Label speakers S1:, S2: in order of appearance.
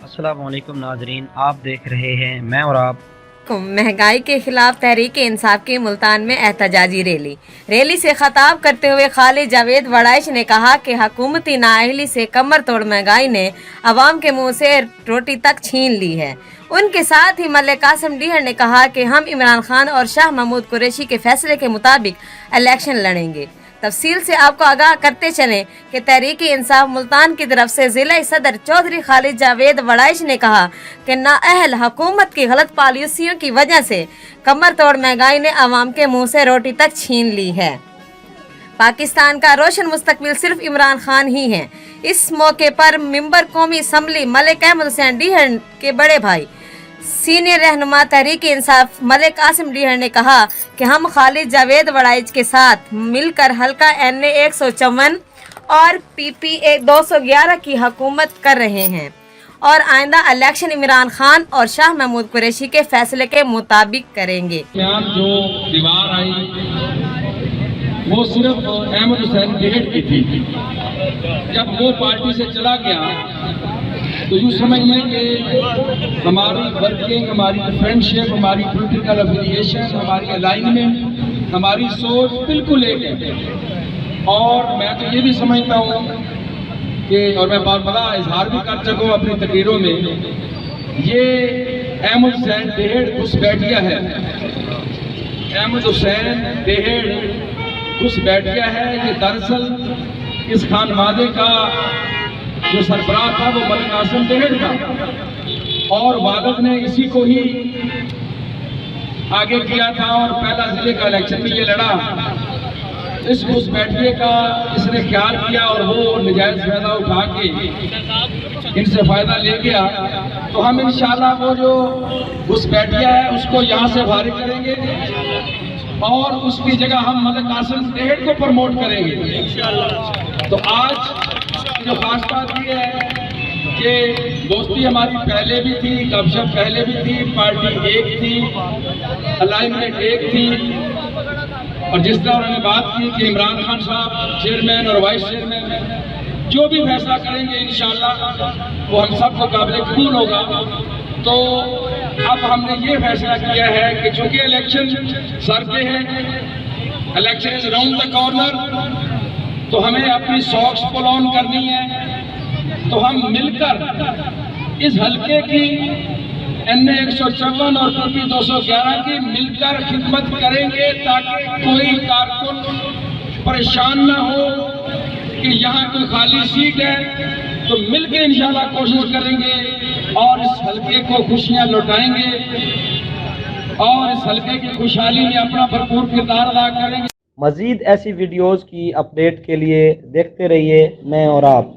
S1: السلام علیکم ناظرین، آپ دیکھ رہے ہیں میں اور آپ
S2: مہنگائی کے خلاف تحریک انصاف کی ملتان میں احتجاجی ریلی سے خطاب کرتے ہوئے خالد جاوید وڑائچ نے کہا کہ حکومتی نااہلی سے کمر توڑ مہنگائی نے عوام کے منہ سے روٹی تک چھین لی ہے۔ ان کے ساتھ ہی ملک قاسم ڈیہر نے کہا کہ ہم عمران خان اور شاہ محمود قریشی کے فیصلے کے مطابق الیکشن لڑیں گے۔ تفصیل سے آپ کو آگاہ کرتے چلیں کہ تحریک انصاف ملتان کی طرف سے ضلع صدر چودھری خالد جاوید وڑائچ نے کہا کہ نااہل حکومت کی غلط پالیسیوں کی وجہ سے کمر توڑ مہنگائی نے عوام کے منہ سے روٹی تک چھین لی ہے۔ پاکستان کا روشن مستقبل صرف عمران خان ہی ہیں۔ اس موقع پر ممبر قومی اسمبلی ملک احمد حسین ڈیہر کے بڑے بھائی سینئر رہنما تحریک انصاف ملک قاسم ڈیہر نے کہا کہ ہم خالد جاوید وڑائچ کے ساتھ مل کر حلقہ NA 154 اور PPA 211 کی حکومت کر رہے ہیں اور آئندہ الیکشن عمران خان اور شاہ محمود قریشی کے فیصلے کے مطابق کریں گے۔
S3: جو دیوار آئی وہ صرف احمد حسین ڈیہر کی تھی۔ جب وہ پارٹی سے چلا گیا تو یوں سمجھیں کہ ہماری ورکنگ، ہماری فرینڈشپ، ہماری پولیٹیکل افیلیشن، ہماری الائنمنٹ، ہماری سوچ بالکل ایک ہے۔ اور میں تو یہ بھی سمجھتا ہوں کہ، اور میں بڑا اظہار بھی کر سکوں اپنی تقریروں میں، یہ احمد حسین ڈیہر گھسپیٹیا ہے۔ احمد حسین ڈیہر گھسپیٹیا ہے۔ یہ دراصل اس خانوادے کا جو سربراہ تھا وہ ملک قاسم ڈیہر تھا، اور والد نے اسی کو ہی آگے کیا تھا اور پہلا ضلع کا الیکشن بھی یہ لڑا۔ اس گھسپیٹیے کا اس نے خیال کیا اور وہ نجائز فائدہ اٹھا کے ان سے فائدہ لے گیا۔ تو ہم انشاءاللہ وہ جو گھسپیٹیا ہے اس کو یہاں سے فارغ کریں گے اور اس کی جگہ ہم ملک قاسم ڈیہر کو پروموٹ کریں گے۔ تو آج جو خاص بات یہ ہے کہ دوستی ہماری پہلے بھی تھی، گپ شپ پہلے بھی تھی، پارٹی ایک تھی، الائنمنٹ ایک تھی، اور جس طرح انہوں نے بات کی کہ عمران خان صاحب چیئرمین اور وائس چیئرمین جو بھی فیصلہ کریں گے انشاءاللہ وہ ہم سب کو قابل قبول ہوگا۔ تو اب ہم نے یہ فیصلہ کیا ہے کہ چونکہ الیکشن سر پہ ہے، election is around the corner, تو ہمیں اپنی ساکس پل آن کرنی ہے۔ تو ہم مل کر اس حلقے کی NA 154 اور PP 211 کی مل کر خدمت کریں گے تاکہ کوئی کارکن پریشان نہ ہو کہ یہاں کوئی خالی سیٹ ہے۔ تو مل کے انشاءاللہ کوشش کریں گے اور اس حلقے کو خوشیاں لوٹائیں گے اور اس حلقے کی خوشحالی میں اپنا بھرپور کردار ادا کریں گے۔
S4: مزید ایسی ویڈیوز کی اپڈیٹ کے لیے دیکھتے رہیے میں اور آپ۔